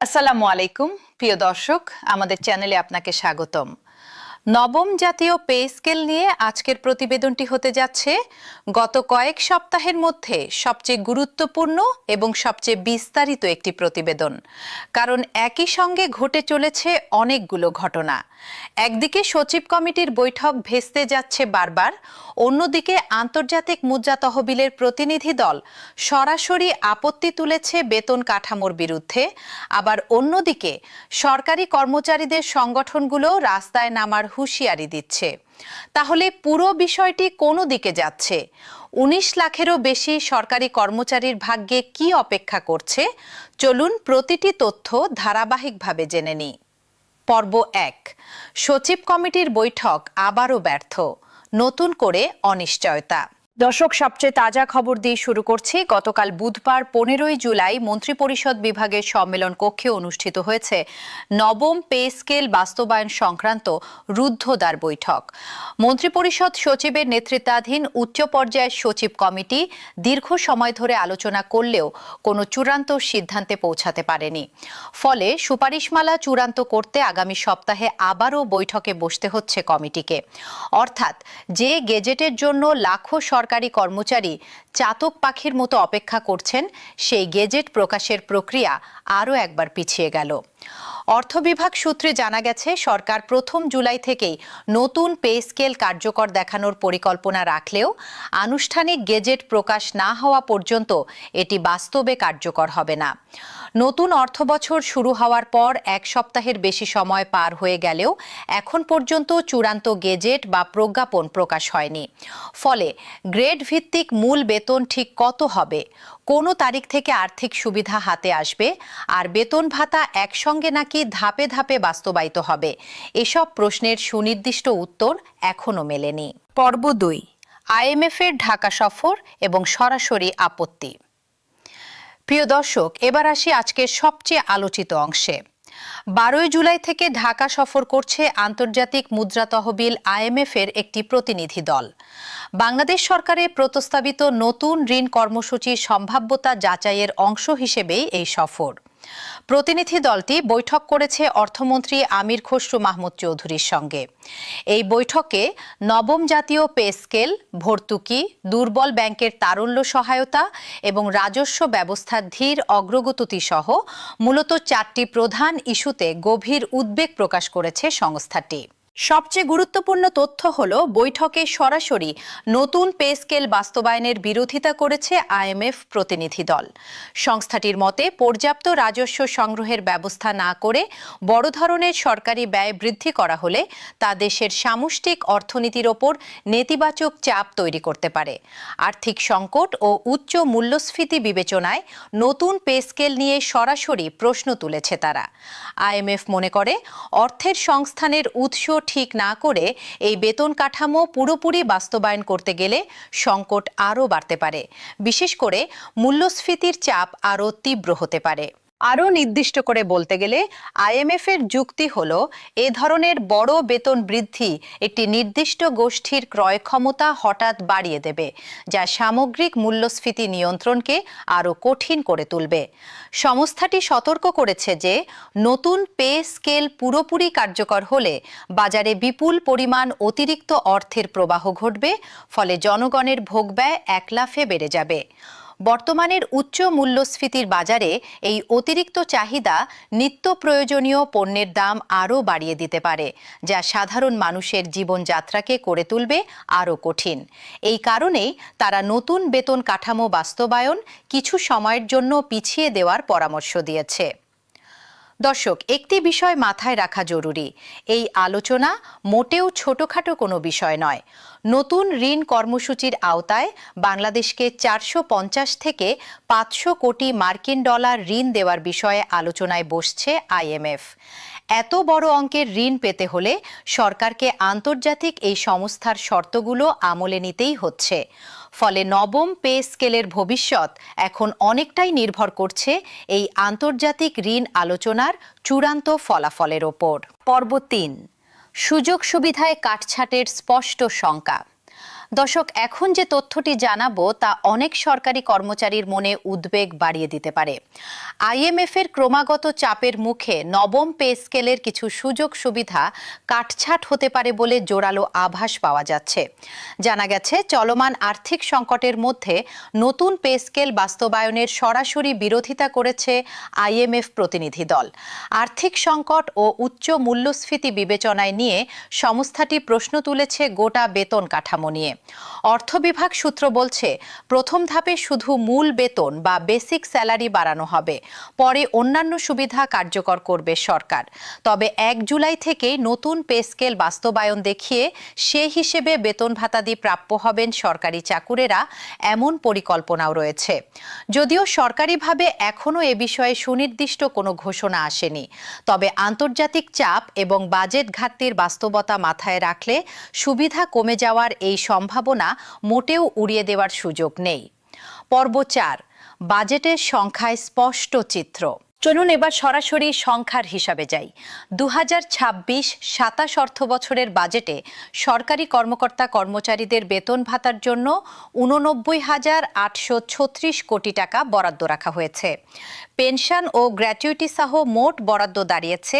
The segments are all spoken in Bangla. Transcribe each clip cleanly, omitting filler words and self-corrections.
আসসালামু আলাইকুম প্রিয় দর্শক, আমাদের চ্যানেলে আপনাকে স্বাগতম। নবম জাতীয় পে স্কেল নিয়ে আজকের প্রতিবেদনটি হতে যাচ্ছে গত কয়েক সপ্তাহের মধ্যে সবচেয়ে গুরুত্বপূর্ণ এবং সবচেয়ে বিস্তারিত একটি প্রতিবেদন। কারণ একই সঙ্গে ঘটে চলেছে অনেকগুলো ঘটনা। একদিকে সচিব কমিটির বৈঠক ভেস্তে যাচ্ছে বারবার, অন্যদিকে আন্তর্জাতিক মুদ্রা তহবিলের প্রতিনিধি দল সরাসরি আপত্তি তুলেছে বেতন কাঠামোর বিরুদ্ধে, আবার অন্যদিকে সরকারি কর্মচারীদের সংগঠনগুলো রাস্তায় নামার হুঁশিয়ারি দিচ্ছে। তাহলে পুরো বিষয়টি কোন দিকে যাচ্ছে? ১৯ লাখেরও বেশি সরকারি কর্মচারীর ভাগ্যে কি অপেক্ষা করছে? চলুন প্রতিটি তথ্য ধারাবাহিকভাবে জেনে নিই। পর্ব ১। সচিব কমিটির বৈঠক আবারও ব্যর্থ, নতুন করে অনিশ্চয়তা। দর্শক, সবচেয়ে তাজা খবর দিয়ে শুরু করছি। গতকাল বুধবার ১৫ই জুলাই মন্ত্রিপরিষদ বিভাগের সম্মেলন কক্ষে অনুষ্ঠিত হয়েছে নবম পে স্কেল বাস্তবায়ন সংক্রান্ত রুদ্ধদ্বার বৈঠক। মন্ত্রিপরিষদ সচিবের নেতৃত্বাধীন উচ্চ পর্যায়ের সচিব কমিটি দীর্ঘ সময় ধরে আলোচনা করলেও কোনো চূড়ান্ত সিদ্ধান্তে পৌঁছাতে পারেনি। ফলে সুপারিশমালা চূড়ান্ত করতে আগামী সপ্তাহে আবারও বৈঠকে বসতে হচ্ছে কমিটিকে। অর্থাৎ যে গেজেটের জন্য লাখো সরকারি কর্মচারী চাতক পাখির মতো অপেক্ষা করছেন, সেই গেজেট প্রকাশের প্রক্রিয়া আরও একবার পিছিয়ে গেল। অর্থ বিভাগ সূত্রে জানা গেছে, সরকার ১ম জুলাই থেকেই নতুন পে স্কেল কার্যকর দেখানোর পরিকল্পনা রাখলেও আনুষ্ঠানিক গেজেট প্রকাশ না হওয়া পর্যন্ত এটি বাস্তবে কার্যকর হবে না। নতুন অর্থবছর শুরু হওয়ার পর এক সপ্তাহের বেশি সময় পার হয়ে গেলেও এখন পর্যন্ত চূড়ান্ত গেজেট বা প্রজ্ঞাপন প্রকাশ হয়নি। ফলে গ্রেড ভিত্তিক মূল বেতন ঠিক কত হবে, কোন তারিখ থেকে আর্থিক সুবিধা হাতে আসবে, আর বেতন ভাতা একসঙ্গে নাকি ধাপে ধাপে বাস্তবায়িত হবে, এসব প্রশ্নের সুনির্দিষ্ট উত্তর এখনো মেলেনি। পর্ব ২। IMF এর ঢাকা সফর এবং সরাসরি আপত্তি। প্রিয় দর্শক, এবার আসি আজকের সবচেয়ে আলোচিত অংশে। ১২ই জুলাই থেকে ঢাকা সফর করছে আন্তর্জাতিক মুদ্রা তহবিল IMF এর একটি প্রতিনিধি দল। বাংলাদেশ সরকারের প্রস্তাবিত নতুন ঋণ কর্মসূচির সম্ভাব্যতা যাচাইয়ের অংশ হিসেবেই এই সফর। প্রতিনিধি দলটি বৈঠক করেছে অর্থমন্ত্রী আমির খসরু মাহমুদ চৌধুরীর সঙ্গে। এই বৈঠকে নবম জাতীয় পে স্কেল, ভর্তুকি, দুর্বল ব্যাংকের তারল্য সহায়তা এবং রাজস্ব ব্যবস্থার ধীর অগ্রগতি সহ মূলত ৪টি প্রধান ইস্যুতে গভীর উদ্বেগ প্রকাশ করেছে সংস্থাটি। সবচেয়ে গুরুত্বপূর্ণ তথ্য হল, বৈঠকে সরাসরি নতুন পে স্কেল বাস্তবায়নের বিরোধিতা করেছে IMF প্রতিনিধি দল। সংস্থাটির মতে, পর্যাপ্ত রাজস্ব সংগ্রহের ব্যবস্থা না করে বড় ধরনের সরকারি ব্যয় বৃদ্ধি করা হলে তা দেশের সামষ্টিক অর্থনীতির ওপর নেতিবাচক চাপ তৈরি করতে পারে। আর্থিক সংকট ও উচ্চ মূল্যস্ফীতি বিবেচনায় নতুন পে স্কেল নিয়ে সরাসরি প্রশ্ন তুলেছে তারা। IMF মনে করে, অর্থের সংস্থানের উৎস ঠিক না করে এই বেতন কাঠামো পুরোপুরি বাস্তবায়ন করতে গেলে সংকট আরও বাড়তে পারে, বিশেষ করে মূল্যস্ফীতির চাপ আরও তীব্র হতে পারে। আরও নির্দিষ্ট করে বলতে গেলে IMF এর যুক্তি হল, এ ধরনের বড় বেতন বৃদ্ধি একটি নির্দিষ্ট গোষ্ঠীর ক্রয় ক্ষমতা হঠাৎ বাড়িয়ে দেবে, যা সামগ্রিক মূল্যস্ফীতি নিয়ন্ত্রণকে আরও কঠিন করে তুলবে। সংস্থাটি সতর্ক করেছে যে নতুন পে স্কেল পুরোপুরি কার্যকর হলে বাজারে বিপুল পরিমাণ অতিরিক্ত অর্থের প্রবাহ ঘটবে, ফলে জনগণের ভোগব্যয় একলাফে বেড়ে যাবে। বর্তমানের উচ্চ মূল্যস্ফীতির বাজারে এই অতিরিক্ত চাহিদা নিত্য প্রয়োজনীয় পণ্যের দাম আরও বাড়িয়ে দিতে পারে, যা সাধারণ মানুষের জীবনযাত্রাকে করে তুলবে আরও কঠিন। এই কারণেই তারা নতুন বেতন কাঠামো বাস্তবায়ন কিছু সময়ের জন্য পিছিয়ে দেওয়ার পরামর্শ দিয়েছে। দর্শক, একটি বিষয় মাথায় রাখা জরুরি, এই আলোচনা মোটেও ছোটখাটো কোনো বিষয় নয়। নতুন ঋণ কর্মসূচির আওতায় বাংলাদেশকে ৪৫০ থেকে ৫০০ কোটি মার্কিন ডলার ঋণ দেওয়ার বিষয়ে আলোচনায় বসছে IMF। এত বড় অঙ্কের ঋণ পেতে হলে সরকারকে আন্তর্জাতিক এই সংস্থার শর্তগুলো আমলে নিতেই হচ্ছে। ফলে নবম পে স্কেলের ভবিষ্যৎ এখন অনেকটাই নির্ভর করছে এই আন্তর্জাতিক ঋণ আলোচনার চূড়ান্ত ফলাফলের ওপর। পর্ব ৩। সুযোগ সুবিধায় কাটছাটের স্পষ্ট শঙ্কা। দর্শক, এখন যে তথ্যটি জানাবো তা অনেক সরকারি কর্মচারীর মনে উদ্বেগ বাড়িয়ে দিতে পারে। আইএমএফ এর ক্রমাগত চাপের মুখে নবম পে স্কেলের কিছু সুযোগ সুবিধা কাটছাঁট হতে পারে বলে জোরালো আভাস পাওয়া যাচ্ছে। জানা গেছে, চলমান আর্থিক সংকটের মধ্যে নতুন পে স্কেল বাস্তবায়নের সরাসরি বিরোধিতা করেছে আইএমএফ প্রতিনিধি দল। আর্থিক সংকট ও উচ্চ মূল্যস্ফীতি বিবেচনায় নিয়ে সংস্থাটি প্রশ্ন তুলেছে গোটা বেতন কাঠামো নিয়ে। অর্থ বিভাগ সূত্র বলছে, প্রথম ধাপে শুধু মূল বেতন বা বেসিক স্যালারি বাড়ানো হবে, পরে অন্যান্য সুবিধা কার্যকর করবে সরকার। তবে 1 জুলাই থেকেই নতুন পে স্কেল বাস্তবায়ন দেখিয়ে সে হিসেবে বেতন ভাতাদি প্রাপ্য হবেন সরকারি চাকুরেরা, এমন পরিকল্পনাও রয়েছে। যদিও সরকারিভাবে এখনও এ বিষয়ে সুনির্দিষ্ট কোনো ঘোষণা আসেনি, তবে আন্তর্জাতিক চাপ এবং বাজেট ঘাটতির বাস্তবতা মাথায় রাখলে সুবিধা কমে যাওয়ার এই সম্ভাবনা মোটেও উড়িয়ে দেওয়ার সুযোগ নেই। পর্ব 4, বাজেটের সংখ্যায় স্পষ্ট চিত্র। চলুন এবার সরাসরি সংখ্যার হিসাবে যাই। 2026-27 অর্থ বছরের বাজেটে সরকারি কর্মকর্তা কর্মচারীদের বেতন ভাতার জন্য 89,836 কোটি টাকা বরাদ্দ রাখা হয়েছে। পেনশন ও গ্র্যাচুইটি সহ মোট বরাদ্দ দাঁড়িয়েছে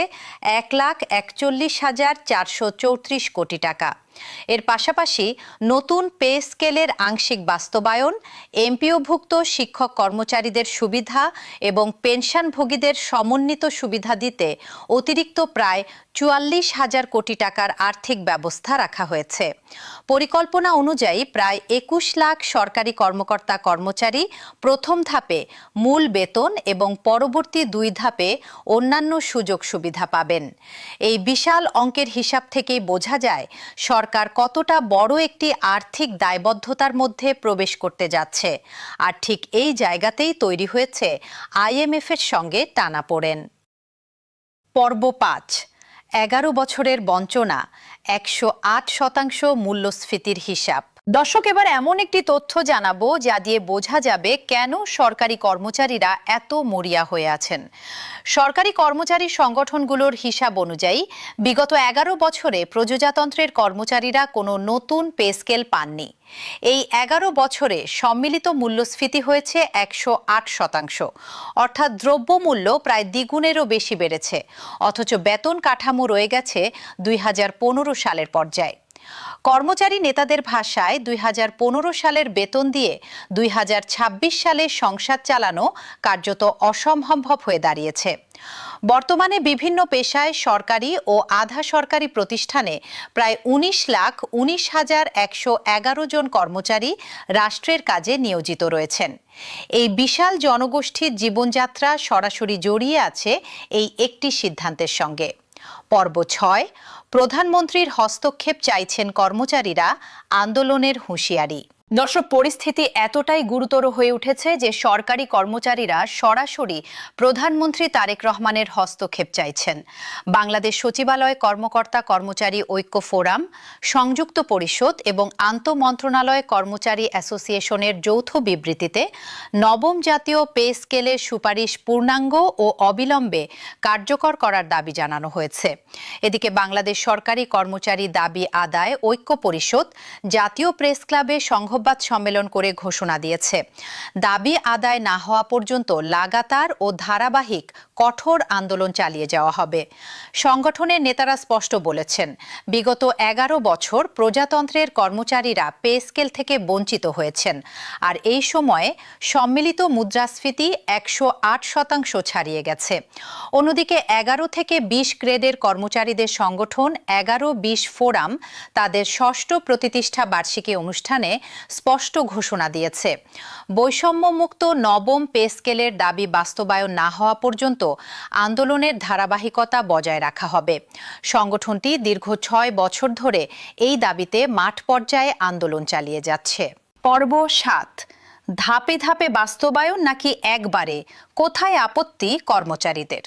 1,41,434 কোটি টাকা। এর পাশাপাশি নতুন পে স্কেলের আংশিক বাস্তবায়ন, এমপিওভুক্ত শিক্ষক কর্মচারীদের সুবিধা এবং পেনশনভোগীদের সমন্বিত সুবিধা দিতে অতিরিক্ত প্রায় 44,000 কোটি টাকার আর্থিক ব্যবস্থা রাখা হয়েছে। পরিকল্পনা অনুযায়ী প্রায় 21 লাখ সরকারি কর্মকর্তা কর্মচারী প্রথম ধাপে মূল বেতন এবং পরবর্তী 2 ধাপে অন্যান্য সুযোগ সুবিধা পাবেন। এই বিশাল অঙ্কের হিসাব থেকেই বোঝা যায় সরকার কতটা বড় একটি আর্থিক দায়বদ্ধতার মধ্যে প্রবেশ করতে যাচ্ছে। আর ঠিক এই জায়গাতেই তৈরি হয়েছে আইএমএফ এর সঙ্গে টানাপোড়েন। পর্ব 5, 11 বছরের বঞ্চনা, 108% মূল্যস্ফীতির হিসাব। দর্শক, এবার এমন একটি তথ্য জানাবো যা দিয়ে বোঝা যাবে কেন সরকারি কর্মচারীরা এত মরিয়া হয়ে আছেন। সরকারি কর্মচারী সংগঠনগুলোর হিসাব অনুযায়ী বিগত 11 বছরে প্রযোজাতন্ত্রের কর্মচারীরা কোনো নতুন পে স্কেল পাননি। এই 11 বছরে সম্মিলিত মূল্যস্ফীতি হয়েছে 108%, অর্থাৎ দ্রব্যমূল্য প্রায় দ্বিগুণেরও বেশি বেড়েছে, অথচ বেতন কাঠামো রয়ে গেছে 2015 সালের পর্যায়ে। কর্মচারী নেতাদের ভাষায় 2015 সালের বেতন দিয়ে 2026 সালে সংসার চালানো কার্যত অসম্ভব হয়ে দাঁড়িয়েছে। বর্তমানে বিভিন্ন পেশায় সরকারি ও আধা সরকারি প্রতিষ্ঠানে প্রায় 19,19,111 জন কর্মচারী রাষ্ট্রের কাজে নিয়োজিত রয়েছেন। এই বিশাল জনগোষ্ঠীর জীবনযাত্রা সরাসরি জড়িয়ে আছে এই একটি সিদ্ধান্তের সঙ্গে। পর্ব 6, প্রধানমন্ত্রীর হস্তক্ষেপ চাইছেন কর্মচারীরা, আন্দোলনের হুঁশিয়ারি। দর্শক, পরিস্থিতি এতটাই গুরুতর হয়ে উঠেছে যে সরকারি কর্মচারীরা সরাসরি প্রধানমন্ত্রী তারেক রহমানের হস্তক্ষেপ চাইছেন। বাংলাদেশ সচিবালয় কর্মকর্তা কর্মচারী ঐক্য ফোরাম, সংযুক্ত পরিষদ এবং আন্তঃমন্ত্রণালয় কর্মচারী অ্যাসোসিয়েশনের যৌথ বিবৃতিতে নবম জাতীয় পে স্কেলের সুপারিশ পূর্ণাঙ্গ ও অবিলম্বে কার্যকর করার দাবি জানানো হয়েছে। এদিকে বাংলাদেশ সরকারি কর্মচারী দাবি আদায় ঐক্য পরিষদ জাতীয় প্রেস ক্লাবে সংবাদ সম্মেলন করে ঘোষণা দিয়েছে, দাবি আদায় না হওয়া পর্যন্ত লাগাতার ও ধারাবাহিক কঠোর আন্দোলন চালিয়ে যাওয়া হবে। সংগঠনের নেতারা স্পষ্ট বলেছেন, বিগত 11 বছর প্রজাতন্ত্রের কর্মচারীরা পে স্কেল থেকে বঞ্চিত হয়েছেন, আর এই সময়ে সম্মিলিত মুদ্রাস্ফীতি 108% ছাড়িয়ে গেছে। অন্যদিকে 11 থেকে 20 গ্রেডের কর্মচারীদের সংগঠন 11-20 ফোরাম তাদের 6ষ্ঠ প্রতিষ্ঠা বার্ষিকী অনুষ্ঠানে স্পষ্ট ঘোষণা দিয়েছে, বৈষম্যমুক্ত নবম পে স্কেলের দাবি বাস্তবায়ন না হওয়া পর্যন্ত আন্দোলনের ধারাবাহিকতা বজায় রাখা হবে। সংগঠনটি দীর্ঘ 6 বছর ধরে এই দাবিতে মাঠ পর্যায়ে আন্দোলন চালিয়ে যাচ্ছে। পর্ব 7, ধাপে ধাপে বাস্তবায়ন নাকি একবারে, কোথায় আপত্তি কর্মচারীদের?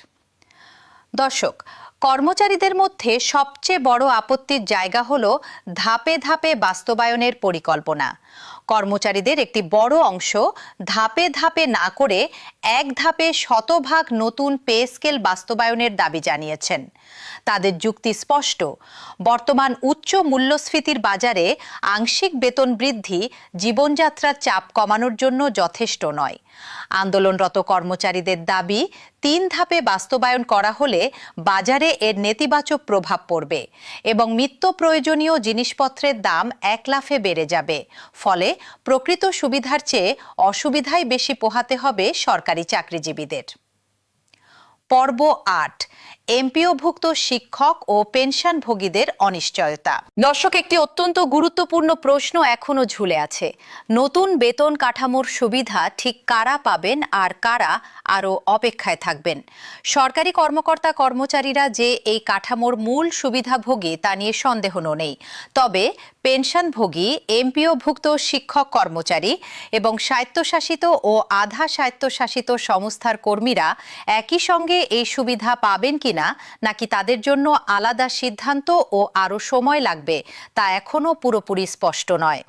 দর্শক, কর্মচারীদের মধ্যে সবচেয়ে বড় আপত্তির জায়গা হলো ধাপে ধাপে বাস্তবায়নের পরিকল্পনা। কর্মচারীদের একটি বড় অংশ ধাপে ধাপে না করে এক ধাপে শতভাগ নতুন পে স্কেল বাস্তবায়নের দাবি জানিয়েছেন। তাদের যুক্তি স্পষ্ট, বর্তমান উচ্চ মূল্যস্ফীতির বাজারে আংশিক বেতন বৃদ্ধি জীবনযাত্রার চাপ কমানোর জন্য যথেষ্ট নয়। আন্দোলনরত কর্মচারীদের দাবি 3 ধাপে বাস্তবায়ন করা হলে বাজারে এর নেতিবাচক প্রভাব পড়বে এবং নিত্য প্রয়োজনীয় জিনিসপত্রের দাম 1 লাফে বেড়ে যাবে। ফলে প্রকৃত সুবিধার চেয়ে অসুবিধাই বেশি পোহাতে হবে সরকারি চাকরিজীবীদের। পর্ব 8, এমপিওভুক্ত শিক্ষক ও পেনশনভোগীদের অনিশ্চয়তা। দর্শক, একটি অত্যন্ত গুরুত্বপূর্ণ প্রশ্ন এখনো ঝুলে আছে। নতুন বেতন কাঠামোর সুবিধা ঠিক কারা পাবেন আর কারা আরও অপেক্ষায় থাকবেন? সরকারি কর্মকর্তা কর্মচারীরা যে এই কাঠামোর মূল সুবিধাভোগী তা নিয়ে সন্দেহ নেই। তবে পেনশনভোগী, এমপিওভুক্ত শিক্ষক কর্মচারী এবং স্বায়ত্তশাসিত ও আধা স্বায়ত্তশাসিত সংস্থার কর্মীরা একই সঙ্গে এই সুবিধা পাবেন কিনা, নাকি তাদের জন্য আলাদা সিদ্ধান্ত ও আরও সময় লাগবে, তা এখনও পুরোপুরি স্পষ্ট নয়।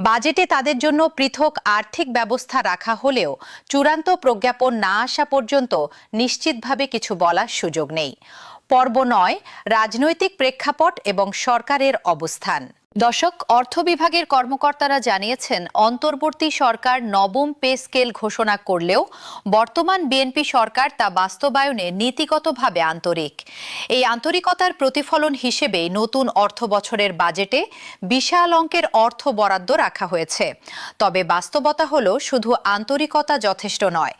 বাজেটে তাদের জন্য পৃথক আর্থিক ব্যবস্থা রাখা হলেও চূড়ান্ত প্রজ্ঞাপন না আসা পর্যন্ত নিশ্চিতভাবে কিছু বলার সুযোগ নেই। পর্ব 9, রাজনৈতিক প্রেক্ষাপট এবং সরকারের অবস্থান। দর্শক, অর্থ বিভাগের কর্মকর্তারা জানিয়েছেন, অন্তর্বর্তী সরকার নবম পে স্কেল ঘোষণা করলেও বর্তমান বিএনপি সরকার তা বাস্তবায়নে নীতিগতভাবে আন্তরিক। এই আন্তরিকতার প্রতিফলন হিসেবেই নতুন অর্থ বছরের বাজেটে বিশাল অঙ্কের অর্থ বরাদ্দ রাখা হয়েছে। তবে বাস্তবতা হলো, শুধু আন্তরিকতা যথেষ্ট নয়।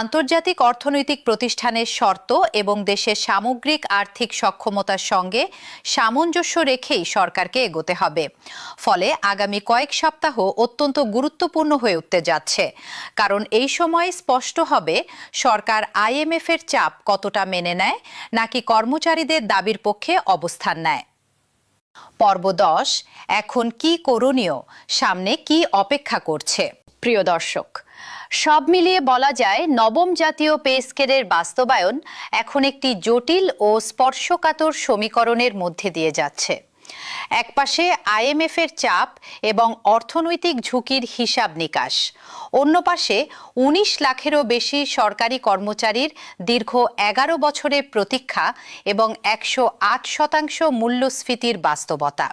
আন্তর্জাতিক অর্থনৈতিক প্রতিষ্ঠানের শর্ত এবং দেশের সামগ্রিক আর্থিক সক্ষমতার সঙ্গে সামঞ্জস্য রেখেই সরকারকে এগোতে হবে। ফলে আগামী কয়েক সপ্তাহ অত্যন্ত গুরুত্বপূর্ণ হয়ে উঠতে যাচ্ছে, কারণ এই সময় স্পষ্ট হবে সরকার আইএমএফ এর চাপ কতটা মেনে নেয়, নাকি কর্মচারীদের দাবির পক্ষে অবস্থান নেয়। পর্ব 10, এখন কি করণীয়, সামনে কি অপেক্ষা করছে? প্রিয় দর্শক, সব মিলিয়ে বলা যায়, নবম জাতীয় পে স্কেলের বাস্তবায়ন এখন একটি জটিল ও স্পর্শকাতর সমীকরণের মধ্যে দিয়ে যাচ্ছে। একপাশে আইএমএফ এর চাপ এবং অর্থনৈতিক ঝুঁকির হিসাব নিকাশ, অন্য পাশে 19 লাখেরও বেশি সরকারি কর্মচারীর দীর্ঘ 11 বছরের প্রতীক্ষা এবং 108% মূল্যস্ফীতির বাস্তবতা।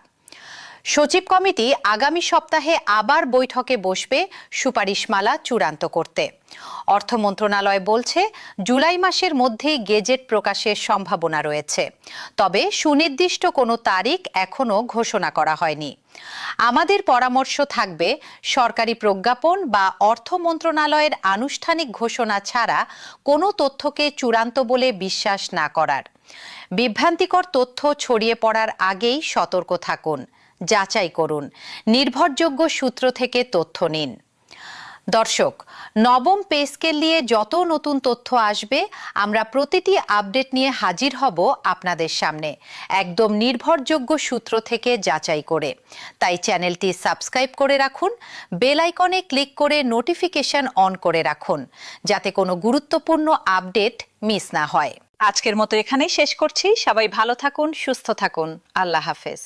সচিব কমিটি আগামী সপ্তাহে আবার বৈঠকে বসবে সুপারিশমালা চূড়ান্ত করতে। অর্থ মন্ত্রণালয় বলছে, জুলাই মাসের মধ্যেই গেজেট প্রকাশের সম্ভাবনা রয়েছে। তবে সুনির্দিষ্ট কোনো তারিখ এখনো ঘোষণা করা হয়নি। আমাদের পরামর্শ থাকবে, সরকারি প্রজ্ঞাপন বা অর্থ মন্ত্রণালয়ের আনুষ্ঠানিক ঘোষণা ছাড়া কোনো তথ্যকে চূড়ান্ত বলে বিশ্বাস না করার। বিভ্রান্তিকর তথ্য ছড়িয়ে পড়ার আগেই সতর্ক থাকুন, যাচাই করুন, নির্ভরযোগ্য সূত্র থেকে তথ্য নিন। দর্শক, নবম পে স্কেল নিয়ে যত নতুন তথ্য আসবে, আমরা প্রতিটি আপডেট নিয়ে হাজির হব আপনাদের সামনে, একদম নির্ভরযোগ্য সূত্র থেকে যাচাই করে। তাই চ্যানেলটি সাবস্ক্রাইব করে রাখুন, বেল আইকনে ক্লিক করে নোটিফিকেশন অন করে রাখুন, যাতে কোনো গুরুত্বপূর্ণ আপডেট মিস না হয়। আজকের মতো এখানেই শেষ করছি। সবাই ভালো থাকুন, সুস্থ থাকুন। আল্লাহ হাফেজ।